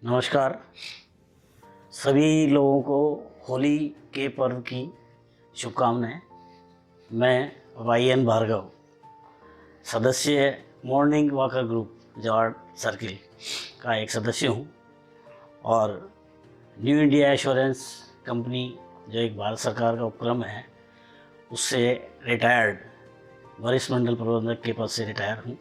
नमस्कार। सभी लोगों को होली के पर्व की शुभकामनाएं। मैं YN भार्गव, सदस्य मॉर्निंग वॉकर ग्रुप जवाड़ सर्किल का एक सदस्य हूं और न्यू इंडिया एश्योरेंस कंपनी जो एक भारत सरकार का उपक्रम है उससे रिटायर्ड वरिष्ठ मंडल प्रबंधक के पद से रिटायर हूं।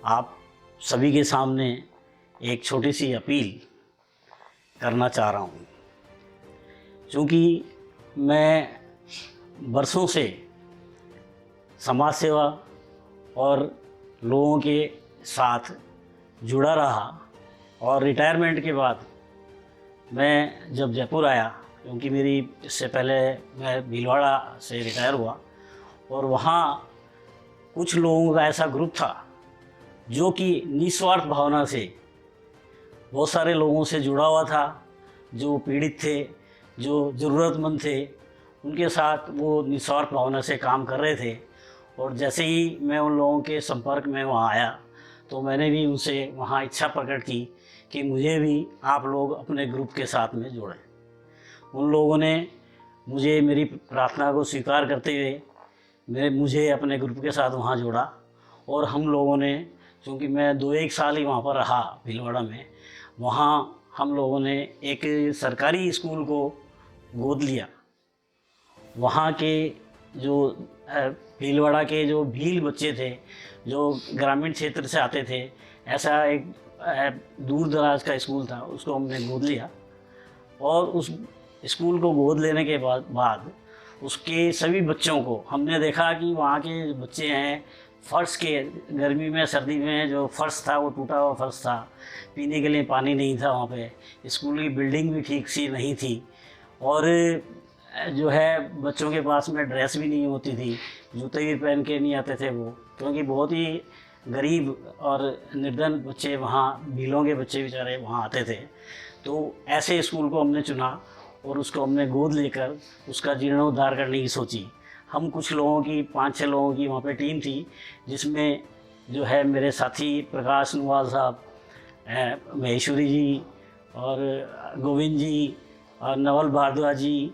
आप सभी के सामने एक छोटी सी अपील करना चाह रहा हूँ। क्योंकि मैं बरसों से समाज सेवा और लोगों के साथ जुड़ा रहा और रिटायरमेंट के बाद मैं जब जयपुर आया, क्योंकि मेरी इससे पहले मैं भीलवाड़ा से रिटायर हुआ और वहाँ कुछ लोगों का ऐसा ग्रुप था जो कि निस्वार्थ भावना से बहुत सारे लोगों से जुड़ा हुआ था, जो पीड़ित थे, जो ज़रूरतमंद थे, उनके साथ वो निस्वार्थ भावना से काम कर रहे थे। और जैसे ही मैं उन लोगों के संपर्क में वहाँ आया तो मैंने भी उनसे वहाँ इच्छा प्रकट की कि मुझे भी आप लोग अपने ग्रुप के साथ में जोड़ें। उन लोगों ने मेरी प्रार्थना को स्वीकार करते हुए मुझे अपने ग्रुप के साथ वहाँ जोड़ा और हम लोगों ने, चूँकि मैं 2-1 साल ही वहाँ पर रहा भीलवाड़ा में, वहाँ हम लोगों ने एक सरकारी स्कूल को गोद लिया। वहाँ के जो भीलवाड़ा के जो भील बच्चे थे, जो ग्रामीण क्षेत्र से आते थे, ऐसा एक दूर दराज का स्कूल था, उसको हमने गोद लिया। और उस स्कूल को गोद लेने के बाद उसके सभी बच्चों को हमने देखा कि वहाँ के बच्चे हैं, फर्श के गर्मी में सर्दी में जो फर्श था वो टूटा हुआ फर्श था, पीने के लिए पानी नहीं था वहाँ पे, स्कूल की बिल्डिंग भी ठीक सी नहीं थी और जो है बच्चों के पास में ड्रेस भी नहीं होती थी, जूते भी पहन के नहीं आते थे वो, क्योंकि बहुत ही गरीब और निर्धन बच्चे वहाँ, भीलों के बच्चे बेचारे वहाँ आते थे। तो ऐसे स्कूल को हमने चुना और उसको हमने गोद लेकर उसका जीर्णोद्धार करने की सोची। हम कुछ लोगों की 5-6 लोगों की वहाँ पे टीम थी, जिसमें जो है मेरे साथी प्रकाश नुवाल साहब, महेश्वरी जी और गोविंद जी और नवल भारद्वाज जी,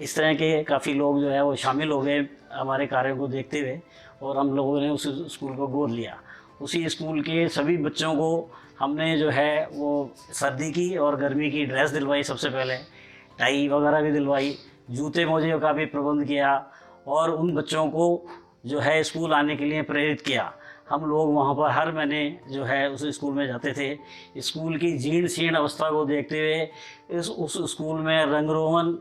इस तरह के काफ़ी लोग जो है वो शामिल हो गए हमारे कार्यों को देखते हुए और हम लोगों ने उस स्कूल को गोद लिया। उसी स्कूल के सभी बच्चों को हमने जो है वो सर्दी की और गर्मी की ड्रेस दिलवाई, सबसे पहले टाई वगैरह भी दिलवाई, जूते मोजे का भी प्रबंध किया और उन बच्चों को जो है स्कूल आने के लिए प्रेरित किया। हम लोग वहाँ पर हर महीने जो है उस स्कूल में जाते थे। स्कूल की जीर्ण शीर्ण अवस्था को देखते हुए उस स्कूल में रंग रोगन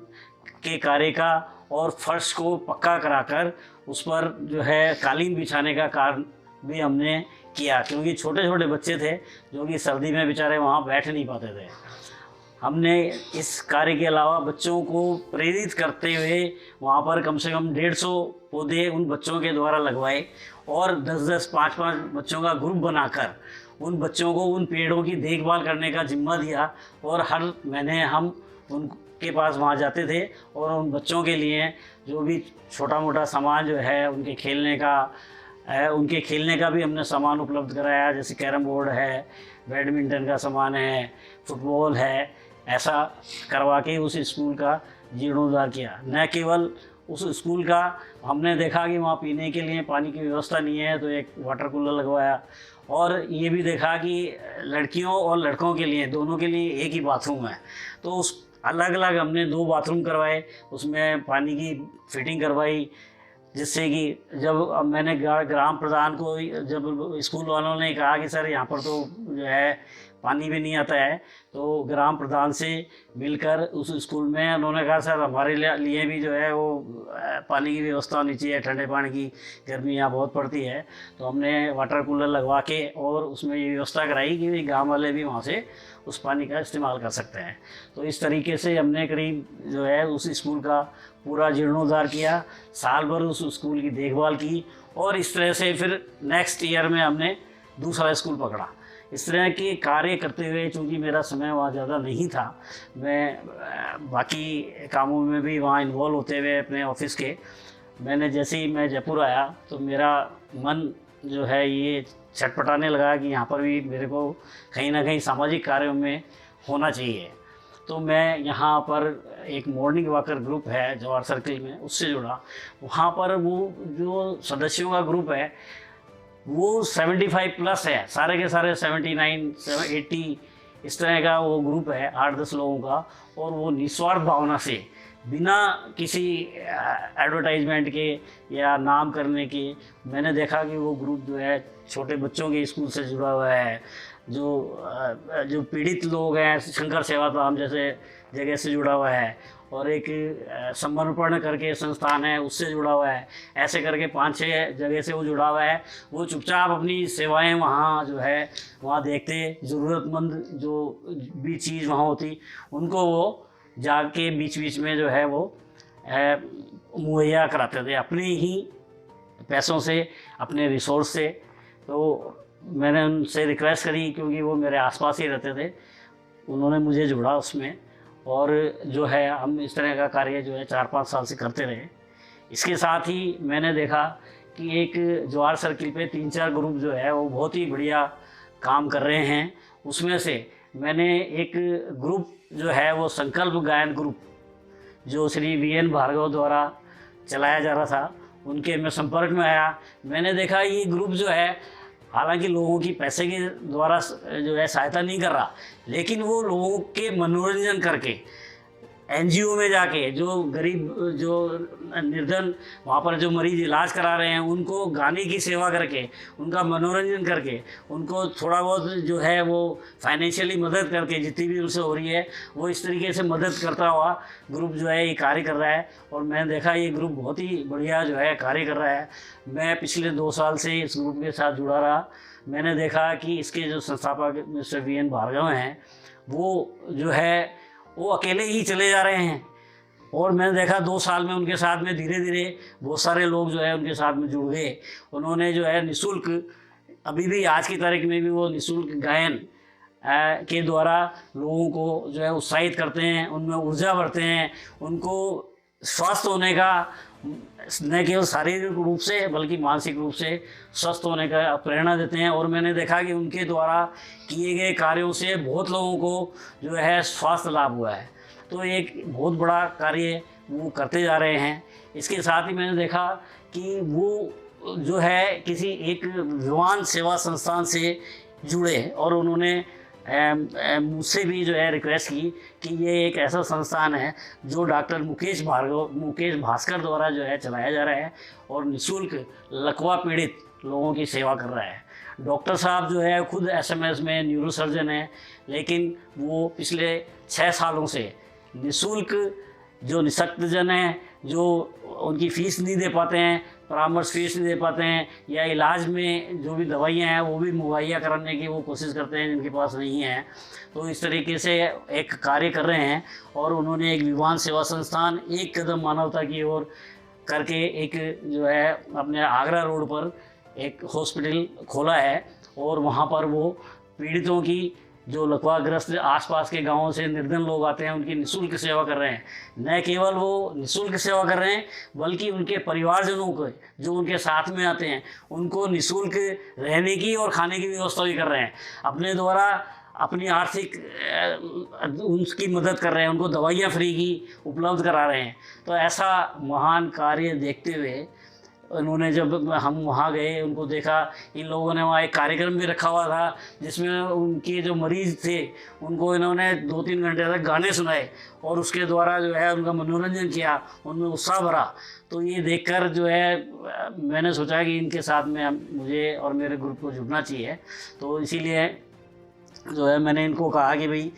के कार्य का और फर्श को पक्का कराकर उस पर जो है कालीन बिछाने का कार्य भी हमने किया, क्योंकि छोटे छोटे बच्चे थे जो कि सर्दी में बेचारे वहाँ बैठ नहीं पाते थे। हमने इस कार्य के अलावा बच्चों को प्रेरित करते हुए वहाँ पर कम से कम 150 पौधे उन बच्चों के द्वारा लगवाए और 10-10, 5-5 बच्चों का ग्रुप बनाकर उन बच्चों को उन पेड़ों की देखभाल करने का जिम्मा दिया और हर महीने हम उनके पास वहाँ जाते थे और उन बच्चों के लिए जो भी छोटा मोटा सामान जो है उनके खेलने का भी हमने सामान उपलब्ध कराया, जैसे कैरम बोर्ड है, बैडमिंटन का सामान है, फुटबॉल है, ऐसा करवा के उस स्कूल का जीर्णोद्धार किया। न केवल उस स्कूल का, हमने देखा कि वहाँ पीने के लिए पानी की व्यवस्था नहीं है तो एक वाटर कूलर लगवाया और ये भी देखा कि लड़कियों और लड़कों के लिए दोनों के लिए एक ही बाथरूम है, तो उस अलग अलग हमने 2 बाथरूम करवाए, उसमें पानी की फिटिंग करवाई, जिससे कि जब मैंने ग्राम प्रधान को, जब स्कूल वालों ने कहा कि सर यहाँ पर तो जो है पानी भी नहीं आता है, तो ग्राम प्रधान से मिलकर उस स्कूल में उन्होंने कहा सर हमारे लिए भी जो है वो पानी की व्यवस्था होनी चाहिए, ठंडे पानी की, गर्मी यहाँ बहुत पड़ती है। तो हमने वाटर कूलर लगवा के और उसमें ये व्यवस्था कराई कि गाँव वाले भी वहाँ से उस पानी का इस्तेमाल कर सकते हैं। तो इस तरीके से हमने करीब जो है उस स्कूल का पूरा जीर्णोद्धार किया, साल भर उस स्कूल की देखभाल की और इस तरह से फिर नेक्स्ट ईयर में हमने दूसरा स्कूल पकड़ा। इस तरह के कार्य करते हुए, चूँकि मेरा समय वहाँ ज़्यादा नहीं था, मैं बाकी कामों में भी वहाँ इन्वॉल्व होते हुए अपने ऑफिस के, मैंने जैसे ही मैं जयपुर आया तो मेरा मन जो है ये छटपटाने लगा कि यहाँ पर भी मेरे को कहीं ना कहीं सामाजिक कार्यों में होना चाहिए। तो मैं यहाँ पर एक मॉर्निंग वॉकर ग्रुप है जवाहर सर्किल में, उससे जुड़ा। वहाँ पर वो जो सदस्यों का ग्रुप है वो 75 प्लस है, सारे के सारे 79 80 इस तरह का वो ग्रुप है, 8-10 लोगों का। और वो निस्वार्थ भावना से, बिना किसी एडवर्टाइजमेंट के या नाम करने के, मैंने देखा कि वो ग्रुप जो है छोटे बच्चों के स्कूल से जुड़ा हुआ है, जो पीड़ित लोग हैं शंकर सेवाधाम जैसे जगह से जुड़ा हुआ है, और एक समर्पण करके संस्थान है उससे जुड़ा हुआ है। ऐसे करके 5-6 जगह से वो जुड़ा हुआ है। वो चुपचाप अपनी सेवाएं वहाँ जो है वहाँ देखते, ज़रूरतमंद जो भी चीज़ वहाँ होती उनको वो जाके बीच बीच में जो है वो मुहैया कराते थे अपने ही पैसों से, अपने रिसोर्स से। तो मैंने उनसे रिक्वेस्ट करी, क्योंकि वो मेरे आसपास ही रहते थे, उन्होंने मुझे जोड़ा उसमें। और जो है हम इस तरह का कार्य जो है 4-5 साल से करते रहे। इसके साथ ही मैंने देखा कि एक जवाहर सर्किल पे 3-4 ग्रुप जो है वो बहुत ही बढ़िया काम कर रहे हैं। उसमें से मैंने एक ग्रुप जो है वो संकल्प गायन ग्रुप, जो श्री VN भार्गव द्वारा चलाया जा रहा था, उनके मैं संपर्क में आया। मैंने देखा ये ग्रुप जो है हालांकि लोगों की पैसे के द्वारा जो है सहायता नहीं कर रहा, लेकिन वो लोगों के मनोरंजन करके NGO में जाके, जो गरीब जो निर्धन वहाँ पर जो मरीज इलाज करा रहे हैं उनको गाने की सेवा करके, उनका मनोरंजन करके, उनको थोड़ा बहुत जो है वो फाइनेंशियली मदद करके, जितनी भी उनसे हो रही है वो इस तरीके से मदद करता हुआ ग्रुप जो है ये कार्य कर रहा है। और मैंने देखा ये ग्रुप बहुत ही बढ़िया जो है कार्य कर रहा है। मैं पिछले 2 साल से इस ग्रुप के साथ जुड़ा रहा। मैंने देखा कि इसके जो संस्थापक मिस्टर VN भार्गव हैं वो जो है वो अकेले ही चले जा रहे हैं। और मैंने देखा 2 साल में उनके साथ में धीरे धीरे बहुत सारे लोग जो है उनके साथ में जुड़ गए। उन्होंने जो है निःशुल्क, अभी भी आज की तारीख में भी वो निःशुल्क गायन के द्वारा लोगों को जो है उत्साहित करते हैं, उनमें ऊर्जा भरते हैं, उनको स्वस्थ होने का, न केवल शारीरिक रूप से बल्कि मानसिक रूप से स्वस्थ होने का प्रेरणा देते हैं। और मैंने देखा कि उनके द्वारा किए गए कार्यों से बहुत लोगों को जो है स्वास्थ्य लाभ हुआ है। तो एक बहुत बड़ा कार्य वो करते जा रहे हैं। इसके साथ ही मैंने देखा कि वो जो है किसी एक विमान सेवा संस्थान से जुड़े, और उन्होंने मुझसे भी जो है रिक्वेस्ट की कि ये एक ऐसा संस्थान है जो डॉक्टर मुकेश भास्कर द्वारा जो है चलाया जा रहा है और निःशुल्क लकवा पीड़ित लोगों की सेवा कर रहा है। डॉक्टर साहब जो है खुद SMS में न्यूरोसर्जन है, लेकिन वो पिछले 6 सालों से निःशुल्क जो निःशक्तजन हैं, जो उनकी फ़ीस नहीं दे पाते हैं, परामर्श फीस नहीं दे पाते हैं, या इलाज में जो भी दवाइयाँ हैं वो भी मुहैया कराने की वो कोशिश करते हैं जिनके पास नहीं है। तो इस तरीके से एक कार्य कर रहे हैं। और उन्होंने एक विमान सेवा संस्थान, एक कदम मानवता की ओर करके एक जो है अपने आगरा रोड पर एक हॉस्पिटल खोला है। और वहाँ पर वो पीड़ितों की, जो लकवाग्रस्त आसपास के गांवों से निर्धन लोग आते हैं, उनकी निःशुल्क सेवा कर रहे हैं। न केवल वो निःशुल्क सेवा कर रहे हैं, बल्कि उनके परिवारजनों को जो उनके साथ में आते हैं उनको निःशुल्क रहने की और खाने की व्यवस्था भी कर रहे हैं। अपने द्वारा अपनी आर्थिक उनकी मदद कर रहे हैं, उनको दवाइयाँ फ्री की उपलब्ध करा रहे हैं। तो ऐसा महान कार्य देखते हुए उन्होंने, जब हम वहाँ गए, उनको देखा, इन लोगों ने वहाँ एक कार्यक्रम भी रखा हुआ था जिसमें उनके जो मरीज़ थे उनको इन्होंने 2-3 घंटे तक गाने सुनाए और उसके द्वारा जो है उनका मनोरंजन किया, उनमें उत्साह भरा। तो ये देखकर जो है मैंने सोचा कि इनके साथ में मुझे और मेरे ग्रुप को जुड़ना चाहिए। तो इसीलिए जो है मैंने इनको कहा कि भाई,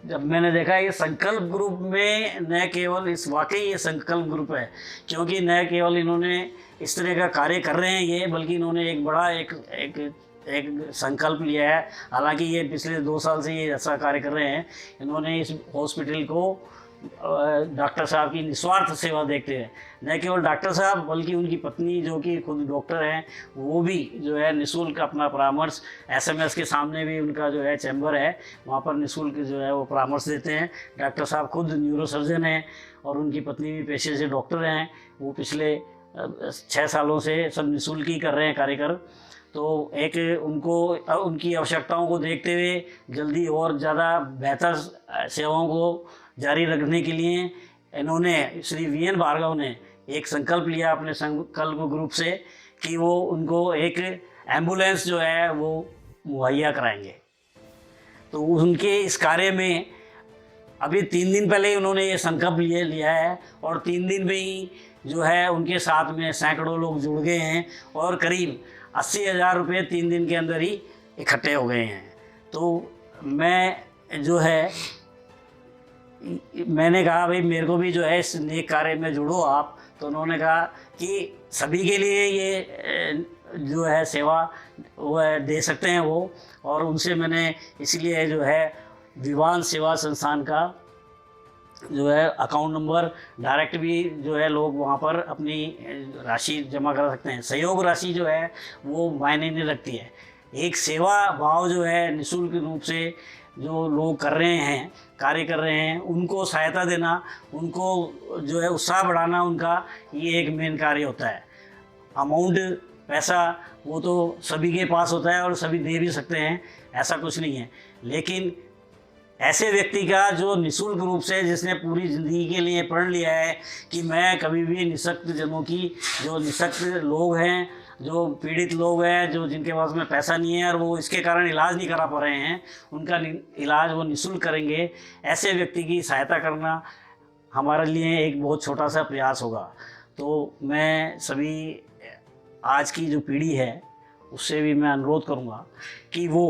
जब मैंने देखा ये संकल्प ग्रुप में न केवल इस वाकई ये संकल्प ग्रुप है, क्योंकि न केवल इन्होंने इस तरह का कार्य कर रहे हैं ये, बल्कि इन्होंने एक बड़ा एक संकल्प लिया है। हालांकि ये पिछले 2 साल से ये ऐसा कार्य कर रहे हैं। इन्होंने इस हॉस्पिटल को डॉक्टर साहब की निस्वार्थ सेवा देखते हैं, न केवल डॉक्टर साहब बल्कि उनकी पत्नी जो कि खुद डॉक्टर हैं, वो भी जो है निःशुल्क अपना परामर्श, SMS के सामने भी उनका जो है चैम्बर है, वहाँ पर निःशुल्क जो है वो परामर्श देते हैं। डॉक्टर साहब खुद न्यूरोसर्जन हैं और उनकी पत्नी भी पेशे से डॉक्टर हैं। वो पिछले 6 सालों से सब निःशुल्क ही कर रहे हैं कार्यक्रम। तो एक उनको उनकी आवश्यकताओं को देखते हुए जल्दी और ज़्यादा बेहतर सेवाओं को जारी रखने के लिए इन्होंने श्री वीएन भार्गव ने एक संकल्प लिया अपने संकल्प ग्रुप से कि वो उनको एक एम्बुलेंस जो है वो मुहैया कराएंगे। तो उनके इस कार्य में अभी 3 दिन पहले ही उन्होंने ये संकल्प लिया है और 3 दिन में ही जो है उनके साथ में सैकड़ों लोग जुड़ गए हैं और करीब 80,000 रुपये 3 दिन के अंदर ही इकट्ठे हो गए हैं। तो मैं जो है मैंने कहा भाई मेरे को भी जो है इस नेक कार्य में जुड़ो आप। तो उन्होंने कहा कि सभी के लिए ये जो है सेवा वो दे सकते हैं वो, और उनसे मैंने इसलिए जो है विवान सेवा संस्थान का जो है अकाउंट नंबर डायरेक्ट भी जो है लोग वहाँ पर अपनी राशि जमा कर सकते हैं। सहयोग राशि जो है वो मायने नहीं रखती है। एक सेवा भाव जो है निःशुल्क रूप से जो लोग कर रहे हैं, कार्य कर रहे हैं, उनको सहायता देना, उनको जो है उत्साह बढ़ाना, उनका ये एक मेन कार्य होता है। अमाउंट पैसा वो तो सभी के पास होता है और सभी दे भी सकते हैं, ऐसा कुछ नहीं है। लेकिन ऐसे व्यक्ति का जो निःशुल्क रूप से जिसने पूरी ज़िंदगी के लिए प्रण लिया है कि मैं कभी भी निःशक्त जनों की, जो निःशक्त लोग हैं, जो पीड़ित लोग हैं, जो जिनके पास में पैसा नहीं है और वो इसके कारण इलाज नहीं करा पा रहे हैं, उनका इलाज वो निःशुल्क करेंगे। ऐसे व्यक्ति की सहायता करना हमारे लिए एक बहुत छोटा सा प्रयास होगा। तो मैं सभी आज की जो पीढ़ी है उससे भी मैं अनुरोध करूँगा कि वो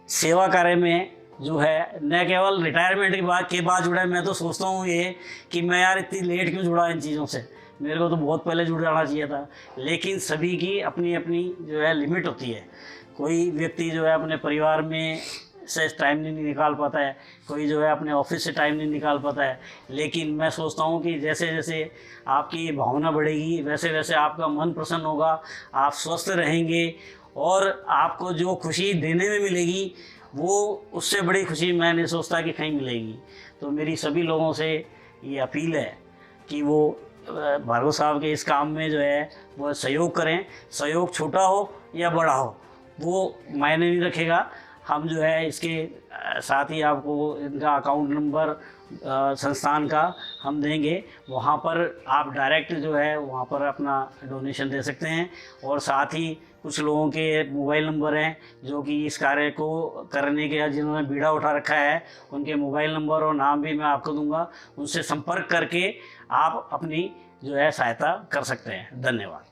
सेवा कार्य में जो है न केवल रिटायरमेंट के बाद जुड़ा है। मैं तो सोचता हूँ ये कि मैं यार इतनी लेट क्यों जुड़ा इन चीज़ों से, मेरे को तो बहुत पहले जुड़ जाना चाहिए था। लेकिन सभी की अपनी अपनी जो है लिमिट होती है। कोई व्यक्ति जो है अपने परिवार में से टाइम नहीं निकाल पाता है, कोई जो है अपने ऑफिस से टाइम नहीं निकाल पाता है। लेकिन मैं सोचता हूँ कि जैसे जैसे आपकी भावना बढ़ेगी वैसे वैसे आपका मन प्रसन्न होगा, आप स्वस्थ रहेंगे और आपको जो खुशी देने में मिलेगी वो उससे बड़ी खुशी मैं नहीं सोचता कि कहीं मिलेगी। तो मेरी सभी लोगों से ये अपील है कि वो भार्गव साहब के इस काम में जो है वो सहयोग करें। सहयोग छोटा हो या बड़ा हो वो मायने नहीं रखेगा। हम जो है इसके साथ ही आपको इनका अकाउंट नंबर संस्थान का हम देंगे, वहाँ पर आप डायरेक्ट जो है वहाँ पर अपना डोनेशन दे सकते हैं। और साथ ही कुछ लोगों के मोबाइल नंबर हैं जो कि इस कार्य को करने के जिन्होंने बीड़ा उठा रखा है, उनके मोबाइल नंबर और नाम भी मैं आपको दूंगा। उनसे संपर्क करके आप अपनी जो है सहायता कर सकते हैं। धन्यवाद।